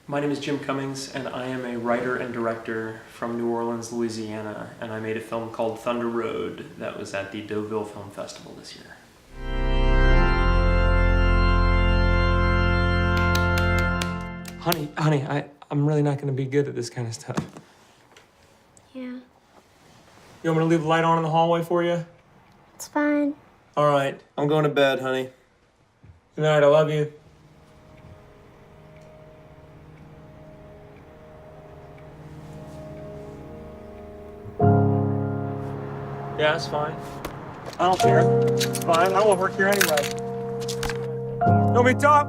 My name is Jim Cummings, and I am a writer and director from New Orleans, Louisiana, and I made a film called Thunder Road that was at the Deauville Film Festival this year. Honey, I'm really not going to be good at this kind of stuff. Yeah. You want me to leave the light on in the hallway for you? It's fine. All right, I'm going to bed, honey. Good night, I love you. Yeah, it's fine. I don't care. It's fine. I don't want to work here anyway. You want me to talk?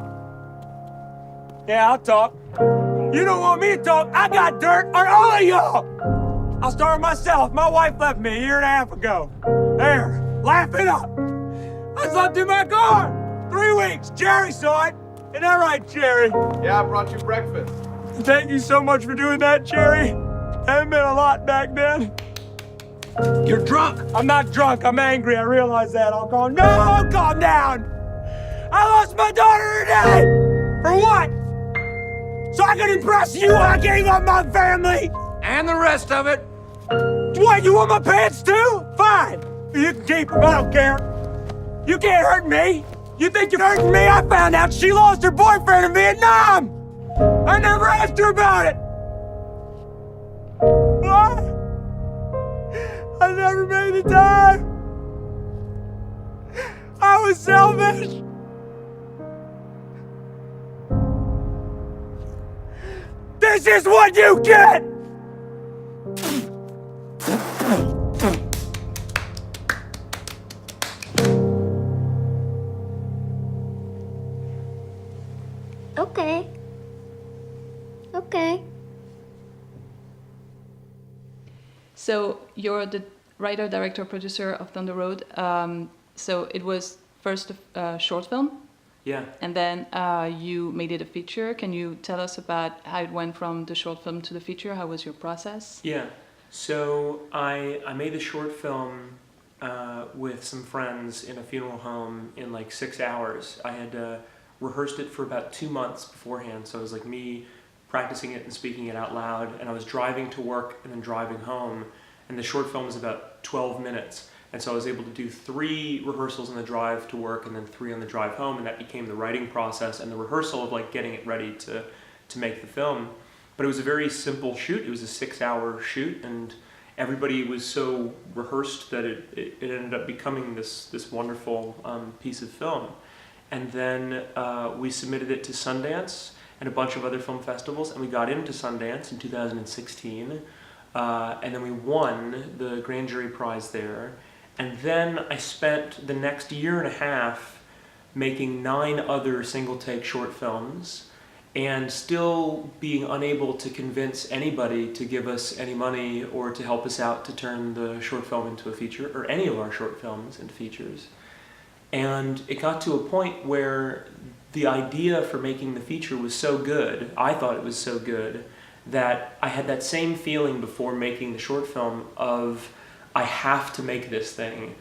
Yeah, I'll talk. You don't want me to talk. I got dirt on all of y'all. I'll start with myself. My wife left me a year and a half ago. There, laugh it up. I slept in my car. 3 weeks. Jerry saw it. Isn't that right, Jerry? Yeah, I brought you breakfast. Thank you so much for doing that, Jerry. That meant a lot back then. You're drunk. I'm not drunk, I'm angry, I realize that. I'll calm down. I lost my daughter today! For what? So I could impress you, I gave up my family! And the rest of it. What, you want my pants too? Fine. You can keep them, I don't care. You can't hurt me. You think you're hurting me? I found out she lost her boyfriend in Vietnam! I never asked her about it! What? I never made the time. I was selfish. This is what you get. Okay. So you're the writer, director, producer of Thunder Road. So it was first a short film, Yeah. and then you made it a feature. Can you tell us about how it went from the short film to the feature? How was your process? Yeah. So I made the short film with some friends in a funeral home in like 6 hours. I had rehearsed it for about 2 months beforehand. So it was like me practicing it and speaking it out loud. And I was driving to work and then driving home. And the short film was about 12 minutes. And so I was able to do 3 rehearsals on the drive to work and then 3 on the drive home. And that became the writing process and the rehearsal of like getting it ready to make the film. But it was a very simple shoot. It was a 6-hour shoot, and everybody was so rehearsed that it ended up becoming this wonderful piece of film. And then we submitted it to Sundance and a bunch of other film festivals, and we got into Sundance in 2016. And then we won the grand jury prize there. And then I spent the next year and a half making 9 other single-take short films and still being unable to convince anybody to give us any money or to help us out to turn the short film into a feature, or any of our short films into features. And it got to a point where the idea for making the feature was so good, I thought it was so good, that I had that same feeling before making the short film of, I have to make this thing,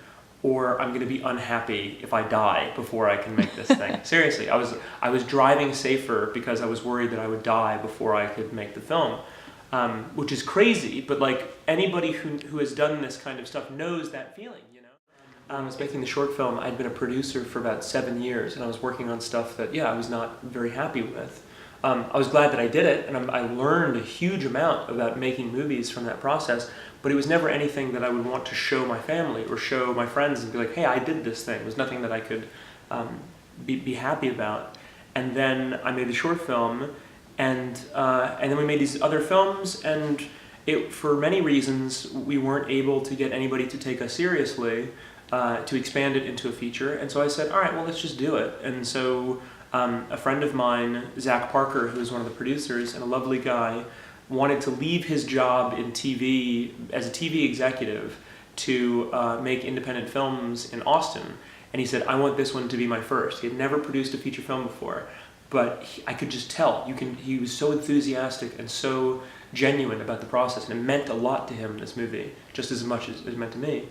or I'm going to be unhappy if I die before I can make this thing. Seriously, I was driving safer because I was worried that I would die before I could make the film, which is crazy, but like anybody who has done this kind of stuff knows that feeling, you know? I was making the short film. I'd been a producer for about 7 years, and I was working on stuff that, I was not very happy with. I was glad that I did it, and I learned a huge amount about making movies from that process, but it was never anything that I would want to show my family or show my friends and be like, hey, I did this thing. It was nothing that I could be happy about. And then I made the short film, and then we made these other films, and for many reasons, we weren't able to get anybody to take us seriously, to expand it into a feature. And so I said, all right, well, let's just do it. And so a friend of mine, Zack, who was one of the producers and a lovely guy, wanted to leave his job in TV as a TV executive to make independent films in Austin. And he said, I want this one to be my first. He had never produced a feature film before, but I could just tell. He was so enthusiastic and so genuine about the process, and it meant a lot to him, this movie, just as much as it meant to me.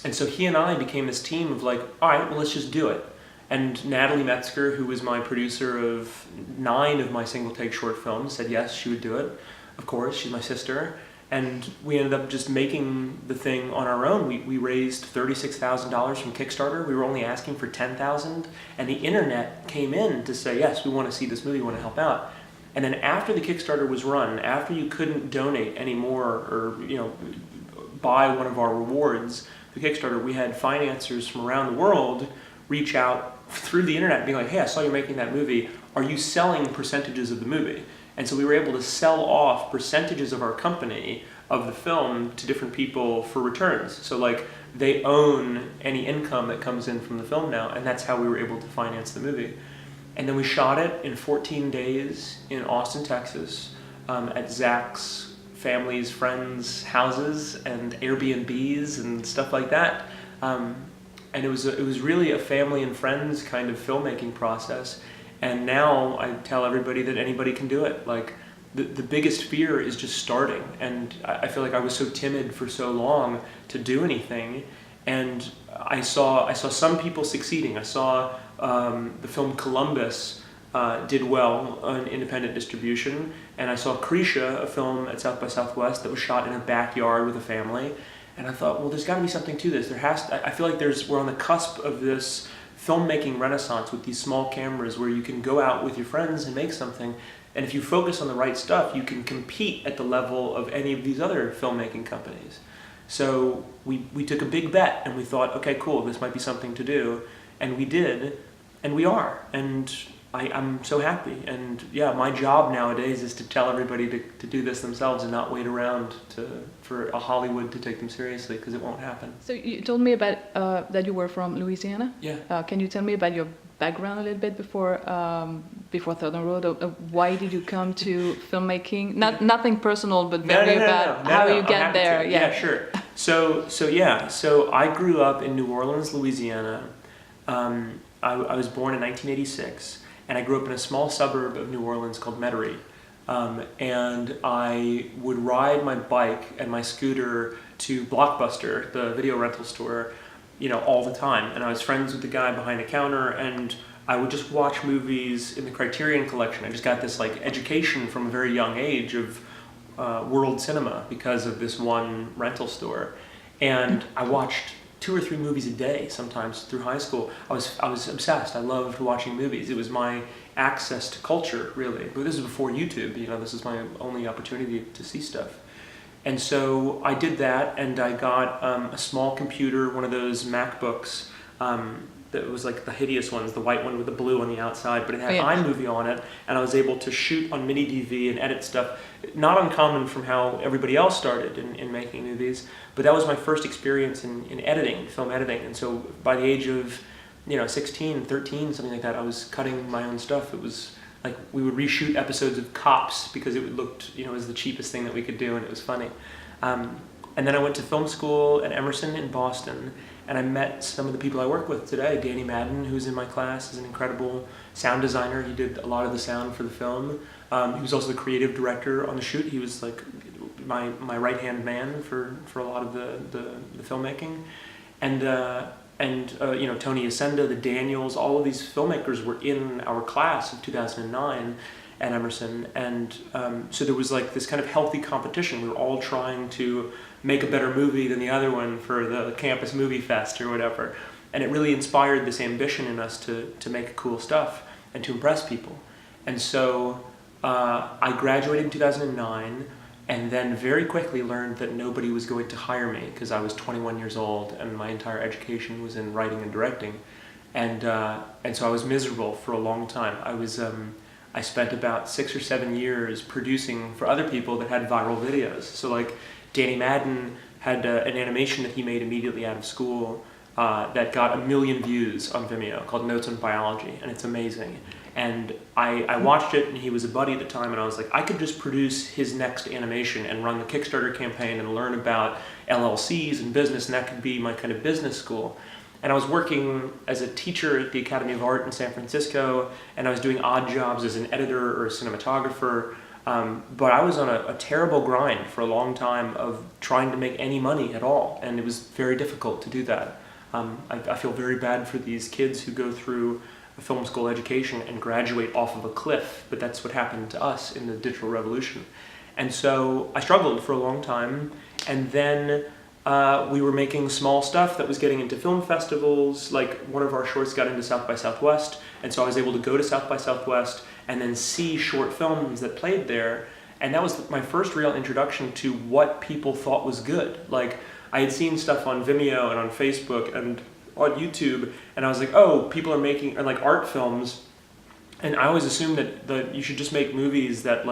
And so he and I became this team of like, all right, well, let's just do it. And Natalie Metzger, who was my producer of 9 of my single take short films, said yes, she would do it. Of course, she's my sister. And we ended up just making the thing on our own. We raised $36,000 from Kickstarter. We were only asking for $10,000. And the internet came in to say, yes, we want to see this movie, we want to help out. And then after the Kickstarter was run, after you couldn't donate anymore or buy one of our rewards, the Kickstarter, we had financiers from around the world reach out through the internet being like, hey, I saw you're making that movie. Are you selling percentages of the movie? And so we were able to sell off percentages of our company, of the film, to different people for returns. So like they own any income that comes in from the film now, and that's how we were able to finance the movie. And then we shot it in 14 days in Austin, Texas, at Zack's family's friends' houses and Airbnbs and stuff like that. And it was really a family and friends kind of filmmaking process. And now I tell everybody that anybody can do it. Like the biggest fear is just starting. And I feel like I was so timid for so long to do anything. And I saw some people succeeding. I saw the film Columbus did well on independent distribution. And I saw Krisha, a film at South by Southwest that was shot in a backyard with a family. And I thought, well, there's got to be something to this. I feel like we're on the cusp of this filmmaking renaissance with these small cameras where you can go out with your friends and make something. And if you focus on the right stuff, you can compete at the level of any of these other filmmaking companies. So we took a big bet and we thought, okay, cool, this might be something to do. And we did, and we are. And I'm so happy. And yeah, my job nowadays is to tell everybody to do this themselves and not wait around for a Hollywood to take them seriously, because it won't happen. So you told me about that you were from Louisiana. Yeah. Can you tell me about your background a little bit before Thunder Road? Why did you come to filmmaking? Nothing personal, but very about how you get there. Yeah, sure. So I grew up in New Orleans, Louisiana. I was born in 1986. And I grew up in a small suburb of New Orleans called Metairie. And I would ride my bike and my scooter to Blockbuster, the video rental store, all the time. And I was friends with the guy behind the counter, and I would just watch movies in the Criterion Collection. I just got this education from a very young age of world cinema because of this one rental store. And I watched 2 or 3 movies a day sometimes through high school. I was obsessed. I loved watching movies. It was my access to culture, really. But this is before YouTube. This is my only opportunity to see stuff. And so I did that, and I got a small computer, one of those MacBooks that was like the hideous ones, the white one with the blue on the outside, but it had iMovie on it, and I was able to shoot on mini DV and edit stuff. Not uncommon from how everybody else started in making movies, but that was my first experience in editing, film editing. And so by the age of 16, 13, something like that, I was cutting my own stuff. It was like we would reshoot episodes of Cops because it looked, it was the cheapest thing that we could do, and it was funny. And then I went to film school at Emerson in Boston, and I met some of the people I work with today. Danny Madden, who's in my class, is an incredible sound designer. He did a lot of the sound for the film. He was also the creative director on the shoot. He was like my right-hand man for a lot of the filmmaking. And Tony Ascenda, the Daniels, all of these filmmakers were in our class of 2009 at Emerson. And so there was this kind of healthy competition. We were all trying to make a better movie than the other one for the campus movie fest or whatever. And it really inspired this ambition in us to make cool stuff and to impress people. And so I graduated in 2009, and then very quickly learned that nobody was going to hire me because I was 21 years old and my entire education was in writing and directing. And so I was miserable for a long time. I spent about 6 or 7 years producing for other people that had viral videos. So Danny Madden had an animation that he made immediately out of school that got 1 million views on Vimeo called Notes on Biology, and it's amazing. And I watched it, and he was a buddy at the time, and I was like, I could just produce his next animation and run the Kickstarter campaign and learn about LLCs and business, and that could be my kind of business school. And I was working as a teacher at the Academy of Art in San Francisco, and I was doing odd jobs as an editor or a cinematographer. But I was on a terrible grind for a long time of trying to make any money at all, and it was very difficult to do that. I feel very bad for these kids who go through a film school education and graduate off of a cliff, but that's what happened to us in the digital revolution. And so I struggled for a long time, and then we were making small stuff that was getting into film festivals. Like one of our shorts got into South by Southwest, and so I was able to go to South by Southwest and then see short films that played there. And that was my first real introduction to what people thought was good. Like I had seen stuff on Vimeo and on Facebook and on YouTube, and I was like, oh, people are making like art films, and I always assumed that you should just make movies that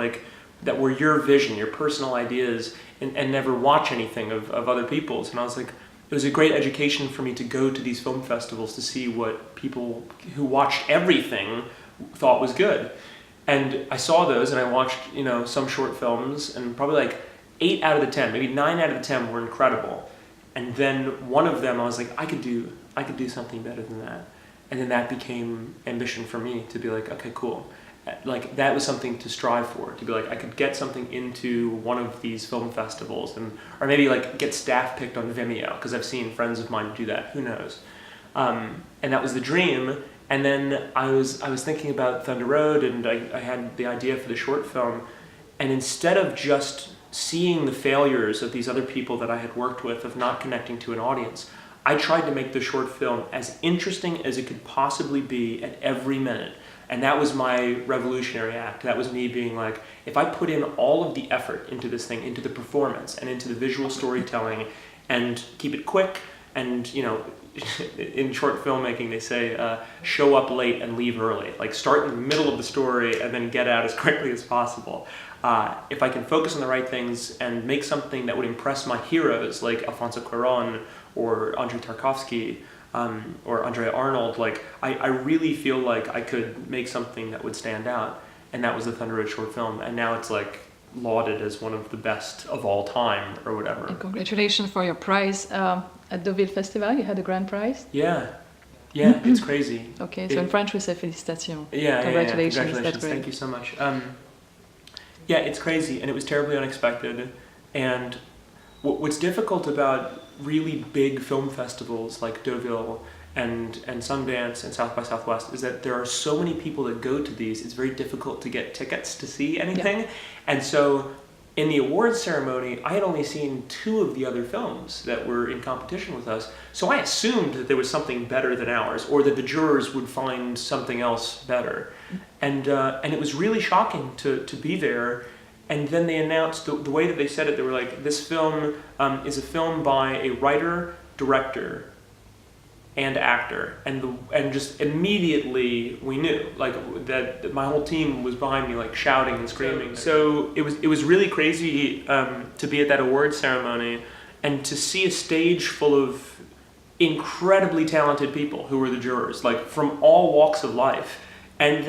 were your vision, your personal ideas, and never watch anything of other people's. And I was like, it was a great education for me to go to these film festivals to see what people who watched everything thought was good. And I saw those, and I watched, some short films, and probably like 8 out of the 10, maybe 9 out of the 10 were incredible. And then one of them, I was like, I could do something better than that. And then that became ambition for me to be like, okay, cool. Like that was something to strive for, to be like, I could get something into one of these film festivals, or maybe like get staff picked on Vimeo, because I've seen friends of mine do that, who knows. And that was the dream. And then I was thinking about Thunder Road, and I had the idea for the short film, and instead of just seeing the failures of these other people that I had worked with of not connecting to an audience, I tried to make the short film as interesting as it could possibly be at every minute. And that was my revolutionary act. That was me being like, if I put in all of the effort into this thing, into the performance and into the visual storytelling, and keep it quick, and in short filmmaking they say show up late and leave early. Like start in the middle of the story and then get out as quickly as possible. If I can focus on the right things and make something that would impress my heroes like Alfonso Cuarón or Andrei Tarkovsky, or Andrea Arnold, like I really feel like I could make something that would stand out, and that was the Thunder Road short film, and now it's like lauded as one of the best of all time or whatever. And congratulations for your prize at the Ville Festival. You had a grand prize. Yeah, it's crazy. Okay, so in French we say félicitations. Yeah, congratulations. Congratulations. That's great. Thank you so much. Yeah, it's crazy, and it was terribly unexpected. And what's difficult about really big film festivals like Deauville and Sundance and South by Southwest is that there are so many people that go to these, it's very difficult to get tickets to see anything. Yeah. And so in the awards ceremony, I had only seen 2 of the other films that were in competition with us, so I assumed that there was something better than ours, or that the jurors would find something else better. And it was really shocking to be there. And then they announced, the way that they said it, they were like, this film is a film by a writer, director, and actor. And just immediately we knew, like, that my whole team was behind me, like, shouting and screaming. So it was really crazy to be at that awards ceremony and to see a stage full of incredibly talented people who were the jurors, like, from all walks of life. And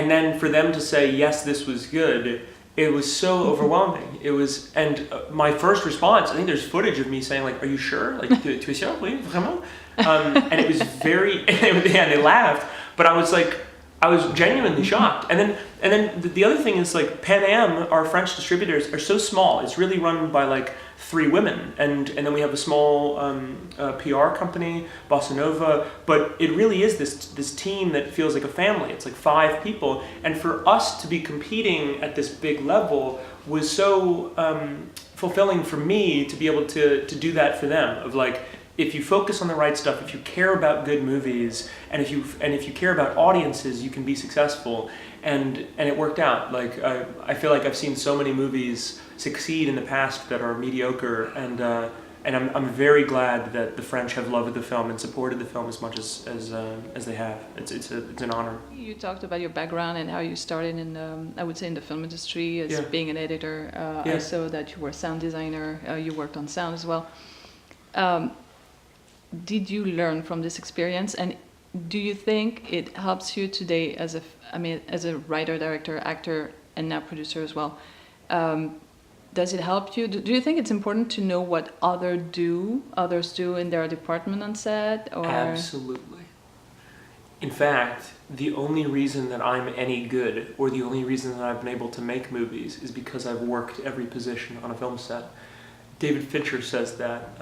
then for them to say, yes, this was good, it was so overwhelming. It was, and my first response, I think there's footage of me saying, like, are you sure? Like, tu es sûr? Oui, vraiment? And it was very, and they laughed, but I was genuinely shocked. And then the other thing is, like, Paname, our French distributors, are so small. It's really run by, like, 3 women, and then we have a small PR company, Bossa Nova, but it really is this team that feels like a family. It's like 5 people, and for us to be competing at this big level was so fulfilling for me to be able to do that for them, of like, if you focus on the right stuff, if you care about good movies, and if you care about audiences, you can be successful. And it worked out. Like I feel like I've seen so many movies succeed in the past that are mediocre, and I'm very glad that the French have loved the film and supported the film as much as they have. It's an honor. You talked about your background and how you started in I would say in the film industry as being an editor. I saw that you were a sound designer. You worked on sound as well. Did you learn from this experience, and do you think it helps you today as a writer, director, actor, and now producer as well? Does it help you? Do you think it's important to know what others do in their department on set? Or? Absolutely. In fact, the only reason that I'm any good, or the only reason that I've been able to make movies, is because I've worked every position on a film set. David Fincher says that.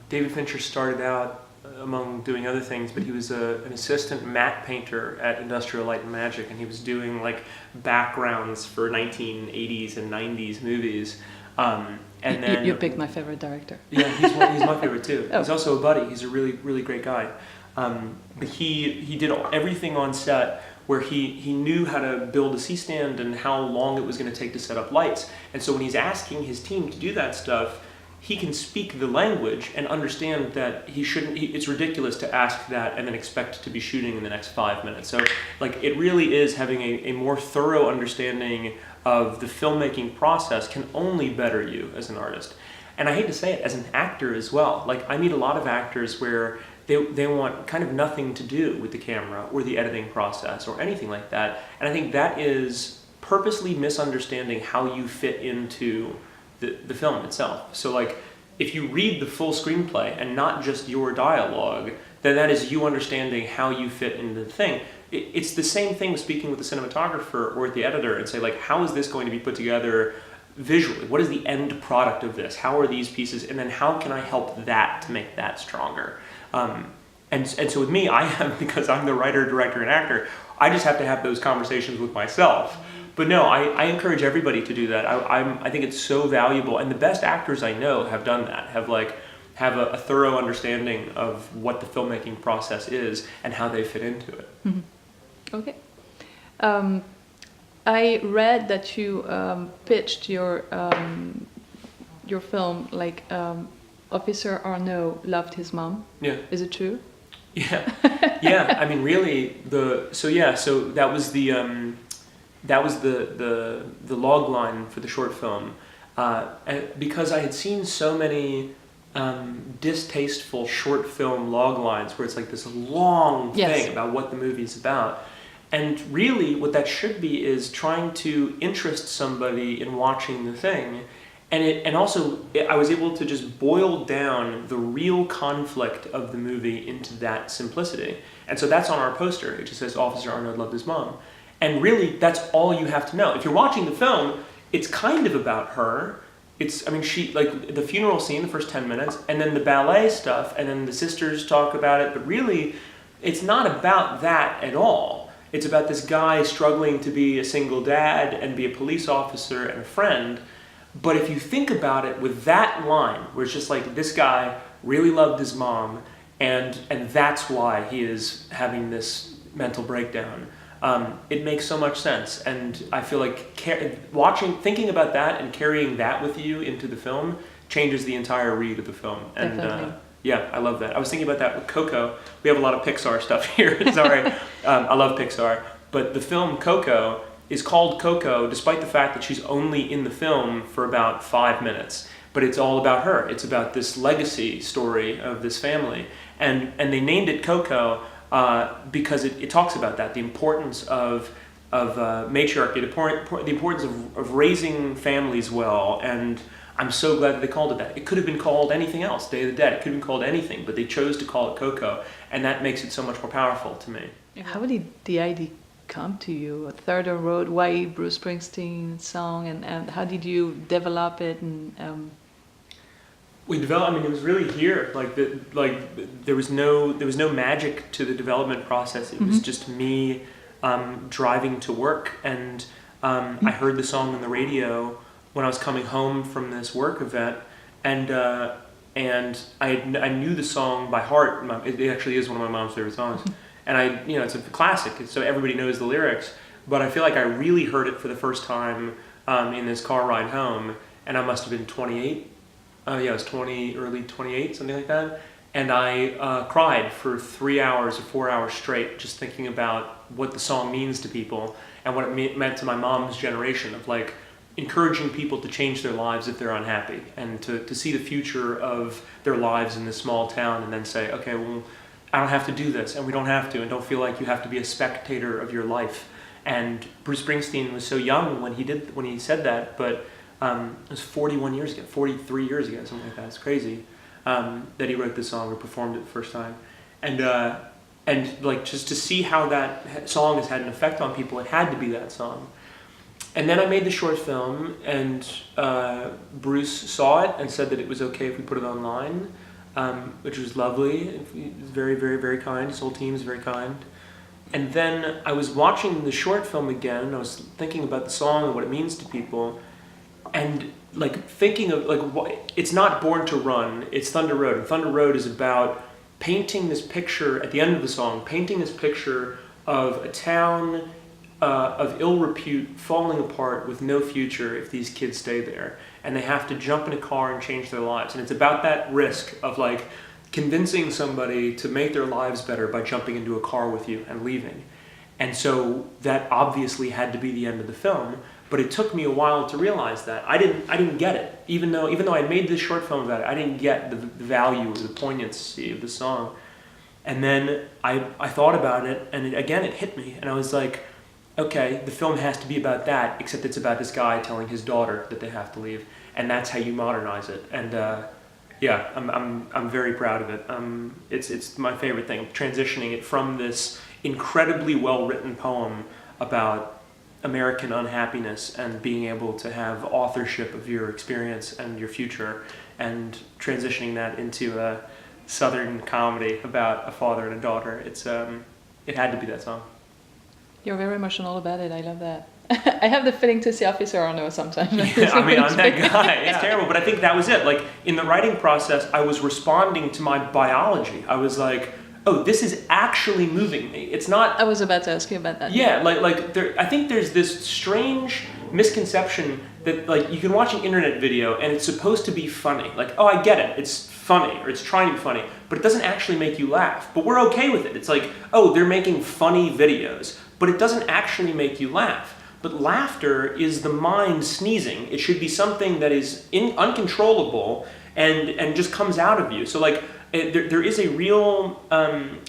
David Fincher started out among doing other things, but he was an assistant matte painter at Industrial Light and Magic, and he was doing like backgrounds for 1980s and 90s movies. And then you picked my favorite director. Yeah, he's my favorite too. Oh. He's also a buddy. He's a really great guy. But he did everything on set where he knew how to build a C-stand and how long it was going to take to set up lights. And so when he's asking his team to do that stuff, he can speak the language and understand that it's ridiculous to ask that and then expect to be shooting in the next 5 minutes. So like it really is having a more thorough understanding of the filmmaking process can only better you as an artist. And I hate to say it, as an actor as well. Like I meet a lot of actors where they want kind of nothing to do with the camera or the editing process or anything like that. And I think that is purposely misunderstanding how you fit into the film itself. So like if you read the full screenplay and not just your dialogue, then that is you understanding how you fit into the thing. It's the same thing with speaking with the cinematographer or the editor and say like, how is this going to be put together visually? What is the end product of this? How are these pieces? And then how can I help that to make that stronger? And so with me, I have, because I'm the writer, director, and actor, I just have to have those conversations with myself. But no, I encourage everybody to do that. I think it's so valuable, and the best actors I know have done that. Have a thorough understanding of what the filmmaking process is and how they fit into it. Mm-hmm. Okay. I read that you pitched your film like Officer Arnaud loved his mom. Yeah. Is it true? Yeah. Yeah. I mean, really, so that was the log line for the short film, and because I had seen so many distasteful short film log lines where it's like this long thing about what the movie's about. And really what that should be is trying to interest somebody in watching the thing. And also I was able to just boil down the real conflict of the movie into that simplicity. And so that's on our poster. It just says Officer Arnaud loved his mom. And really that's all you have to know. If you're watching the film, it's kind of about her. She, like the funeral scene, the first 10 minutes, and then the ballet stuff, and then the sisters talk about it, but really it's not about that at all. It's about this guy struggling to be a single dad and be a police officer and a friend. But if you think about it with that line, where it's just like this guy really loved his mom, and that's why he is having this mental breakdown, it makes so much sense. And I feel like thinking about that and carrying that with you into the film changes the entire read of the film. And yeah, I love that. I was thinking about that with Coco. We have a lot of Pixar stuff here. Sorry. I love Pixar. But the film Coco is called Coco despite the fact that she's only in the film for about 5 minutes. But it's all about her. It's about this legacy story of this family. And they named it Coco because it talks about that, the importance of matriarchy, the importance of raising families well. And I'm so glad that they called it that. It could have been called anything else, Day of the Dead. It could have been called anything, but they chose to call it Coco, and that makes it so much more powerful to me. How did the idea come to you? A Third Road, why Bruce Springsteen song, and how did you develop it? And we developed. I mean, it was really here. There was no magic to the development process. It was just me driving to work, and I heard the song on the radio when I was coming home from this work event, and I knew the song by heart. It actually is one of my mom's favorite songs, and it's a classic, so everybody knows the lyrics. But I feel like I really heard it for the first time in this car ride home, and I must have been 28. I was early 28, something like that. And I cried for 3 hours or 4 hours straight, just thinking about what the song means to people and what it meant to my mom's generation of like encouraging people to change their lives if they're unhappy, and to see the future of their lives in this small town, and then say, okay, well, I don't have to do this, and we don't have to, and don't feel like you have to be a spectator of your life. And Bruce Springsteen was so young when he said that, but it was 43 years ago, something like that. It's crazy that he wrote this song or performed it the first time. And like just to see how that song has had an effect on people, it had to be that song. And then I made the short film, and Bruce saw it and said that it was okay if we put it online. which was lovely. He was very, very, very kind. His whole team is very kind. And then I was watching the short film again, and I was thinking about the song and what it means to people, and like thinking of it's not Born to Run, it's Thunder Road. And Thunder Road is about painting this picture at the end of the song, painting this picture of a town of ill repute falling apart with no future if these kids stay there, and they have to jump in a car and change their lives. And it's about that risk of like convincing somebody to make their lives better by jumping into a car with you and leaving. And so that obviously had to be the end of the film, but it took me a while to realize that. I didn't get it. Even though I made this short film about it, I didn't get the value or the poignancy of the song. And then I thought about it, and it hit me, and I was like, okay, the film has to be about that, except it's about this guy telling his daughter that they have to leave, and that's how you modernize it. And yeah, I'm very proud of it. It's my favorite thing, transitioning it from this incredibly well-written poem about American unhappiness and being able to have authorship of your experience and your future, and transitioning that into a Southern comedy about a father and a daughter. It had to be that song. You're very emotional about it. I love that. I have the feeling to see Officer Arno sometimes. Yeah, I mean, I'm that guy. It's terrible, but I think that was it. Like, in the writing process, I was responding to my biology. I was like, oh, this is actually moving me. It's not... I was about to ask you about that. Yeah, I think there's this strange misconception that, like, you can watch an internet video and it's supposed to be funny. Like, oh, I get it. It's funny, or it's trying to be funny, but it doesn't actually make you laugh. But we're okay with it. It's like, oh, they're making funny videos, but it doesn't actually make you laugh. But laughter is the mind sneezing. It should be something that is uncontrollable and just comes out of you. So like, there is a real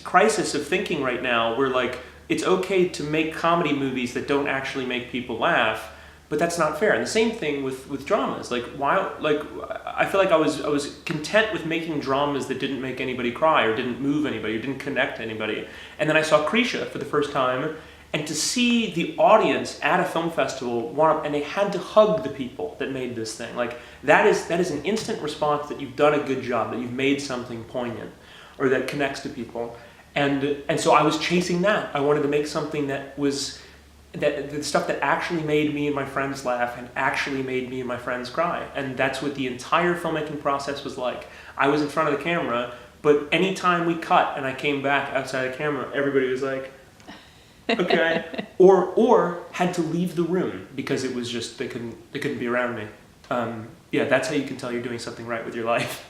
crisis of thinking right now where like, it's okay to make comedy movies that don't actually make people laugh, but that's not fair. And the same thing with dramas. Like, I feel like I was content with making dramas that didn't make anybody cry or didn't move anybody or didn't connect to anybody. And then I saw Krisha for the first time, and to see the audience at a film festival and they had to hug the people that made this thing. Like, that is an instant response that you've done a good job, that you've made something poignant or that connects to people. And so I was chasing that. I wanted to make something that was the stuff that actually made me and my friends laugh and actually made me and my friends cry. And that's what the entire filmmaking process was like. I was in front of the camera, but anytime we cut and I came back outside the camera, everybody was like, okay, or had to leave the room because it was just they couldn't be around me. Yeah, that's how you can tell you're doing something right with your life.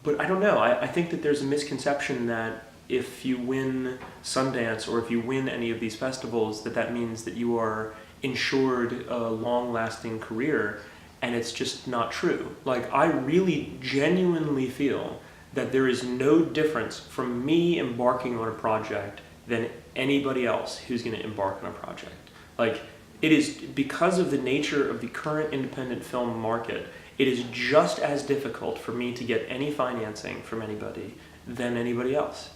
But I don't know. I think that there's a misconception that if you win Sundance or if you win any of these festivals, that means that you are ensured a long-lasting career, and it's just not true. Like, I really genuinely feel that there is no difference from me embarking on a project than anybody else who's going to embark on a project. Like, it is, because of the nature of the current independent film market, it is just as difficult for me to get any financing from anybody than anybody else.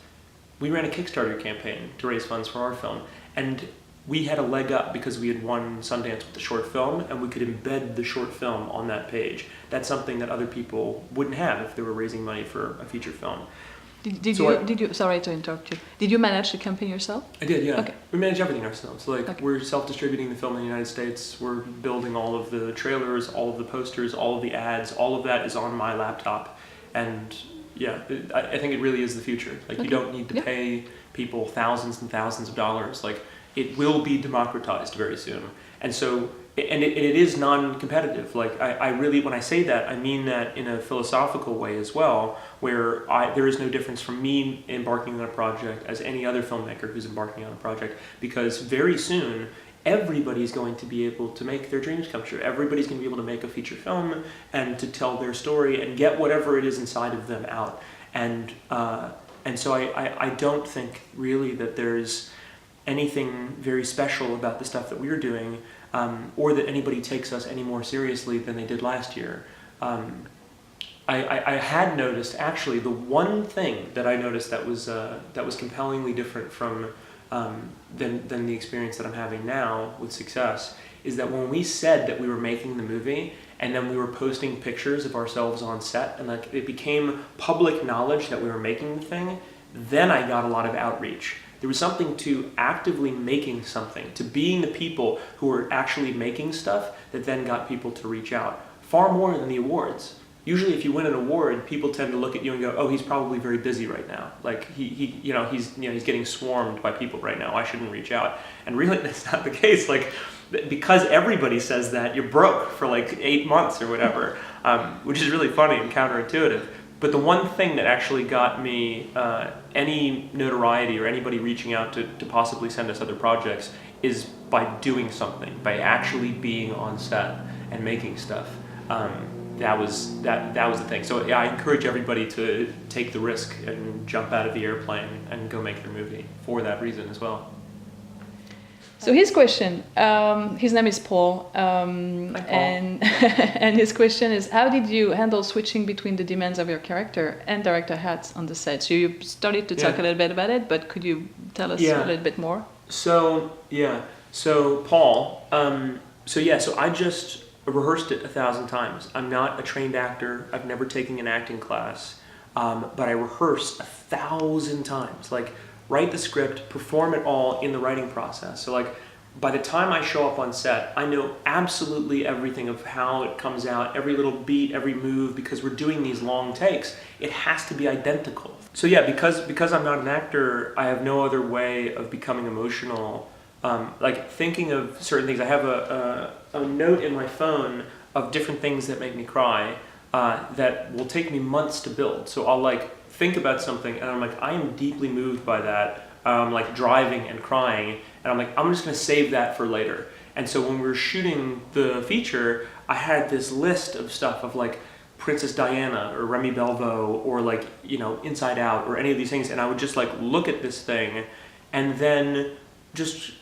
We ran a Kickstarter campaign to raise funds for our film, and we had a leg up because we had won Sundance with the short film, and we could embed the short film on that page. That's something that other people wouldn't have if they were raising money for a feature film. Did you? Sorry to interrupt you. Did you manage the campaign yourself? I did, yeah. Okay. We manage everything ourselves. Like, okay. We're self-distributing the film in the United States. We're building all of the trailers, all of the posters, all of the ads. All of that is on my laptop. And yeah, I think it really is the future. Like, okay. You don't need to pay people thousands and thousands of dollars. Like, it will be democratized very soon. And so, and it is non-competitive. Like, I really, when I say that, I mean that in a philosophical way as well, where there is no difference from me embarking on a project as any other filmmaker who's embarking on a project, because very soon, everybody's going to be able to make their dreams come true. Everybody's going to be able to make a feature film and to tell their story and get whatever it is inside of them out. And so I don't think really that there's anything very special about the stuff that we're doing, or that anybody takes us any more seriously than they did last year. I had noticed, actually, the one thing that I noticed that was compellingly different from than the experience that I'm having now with success is that when we said that we were making the movie and then we were posting pictures of ourselves on set and like it became public knowledge that we were making the thing, then I got a lot of outreach. There was something to actively making something, to being the people who were actually making stuff that then got people to reach out, far more than the awards. Usually if you win an award, people tend to look at you and go, oh, he's probably very busy right now. Like he's getting swarmed by people right now. I shouldn't reach out. And really that's not the case. Like, because everybody says that, you're broke for like 8 months or whatever, which is really funny and counterintuitive. But the one thing that actually got me any notoriety or anybody reaching out to possibly send us other projects is by doing something, by actually being on set and making stuff. That was the thing. So yeah, I encourage everybody to take the risk and jump out of the airplane and go make their movie for that reason as well. So his question, his name is Paul, Hi, Paul. and his question is, how did you handle switching between the demands of your character and director hats on the set? So you started to talk a little bit about it, but could you tell us a little bit more? So Paul, so I just rehearsed it 1,000 times. I'm not a trained actor. I've never taken an acting class, but I rehearsed 1,000 times. Like, write the script, perform it all in the writing process. So like, by the time I show up on set, I know absolutely everything of how it comes out, every little beat, every move, because we're doing these long takes. It has to be identical. So yeah, because I'm not an actor, I have no other way of becoming emotional. Like thinking of certain things. I have a note in my phone of different things that make me cry that will take me months to build. So I'll like think about something and I'm like, I am deeply moved by that. Like driving and crying, and I'm like, I'm just gonna save that for later. And so when we were shooting the feature, I had this list of stuff of like Princess Diana or Remy Belvaux or like, Inside Out or any of these things, and I would just like look at this thing and then just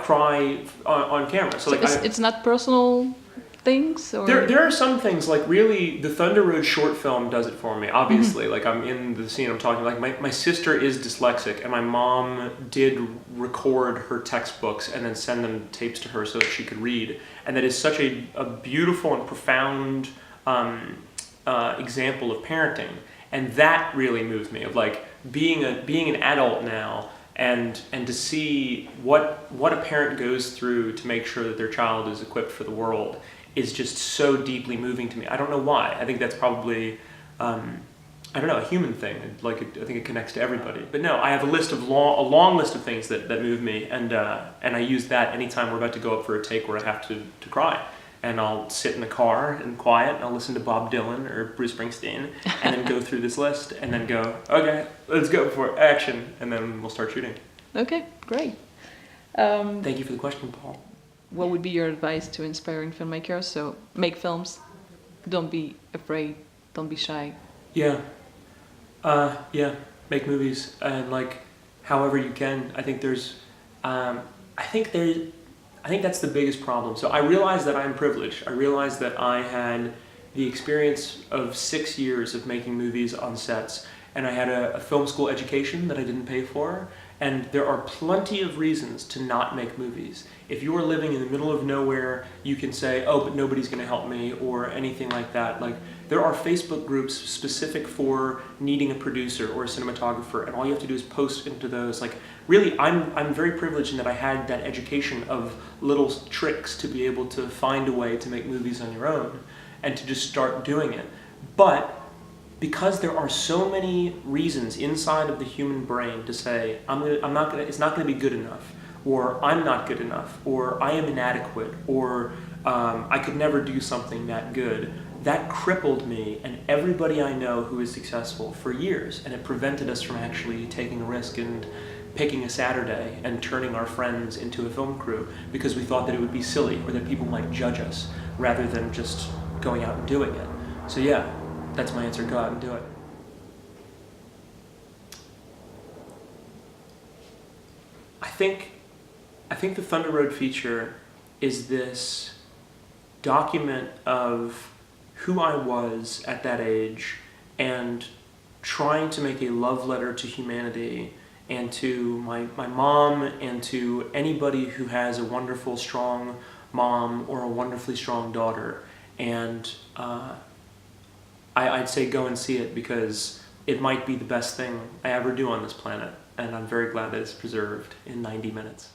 cry on camera. So like it's not personal things, or there are some things, like really the Thunder Road short film does it for me, obviously. Like I'm in the scene, I'm talking, like my sister is dyslexic and my mom did record her textbooks and then send them tapes to her so that she could read, and that is such a beautiful and profound example of parenting, and that really moved me, of like being an adult now and to see what a parent goes through to make sure that their child is equipped for the world is just so deeply moving to me. I don't know why. I think that's probably, a human thing. Like I think it connects to everybody. But no, I have a long list of things that move me, and I use that anytime we're about to go up for a take where I have to cry. And I'll sit in the car and quiet, and I'll listen to Bob Dylan or Bruce Springsteen, and then go through this list, and then go, okay, let's go for action, and then we'll start shooting. Okay, great. Thank you for the question, Paul. What would be your advice to inspiring filmmakers? So make films, don't be afraid, don't be shy. Yeah, make movies, and like however you can. I think I think that's the biggest problem. So I realize that I'm privileged. I realize that I had the experience of 6 years of making movies on sets, and I had a film school education that I didn't pay for, and there are plenty of reasons to not make movies. If you are living in the middle of nowhere, you can say, oh, but nobody's gonna help me, or anything like that. Like, there are Facebook groups specific for needing a producer or a cinematographer, and all you have to do is post into those. Like, really, I'm very privileged in that I had that education of little tricks to be able to find a way to make movies on your own, and to just start doing it. But because there are so many reasons inside of the human brain to say, it's not gonna be good enough, or I'm not good enough, or I am inadequate, or I could never do something that good, that crippled me and everybody I know who is successful for years, and it prevented us from actually taking a risk and picking a Saturday and turning our friends into a film crew, because we thought that it would be silly or that people might judge us rather than just going out and doing it. So yeah, that's my answer, go out and do it. I think the Thunder Road feature is this document of who I was at that age and trying to make a love letter to humanity and to my mom, and to anybody who has a wonderful, strong mom or a wonderfully strong daughter. And I'd say go and see it, because it might be the best thing I ever do on this planet, and I'm very glad that it's preserved in 90 minutes.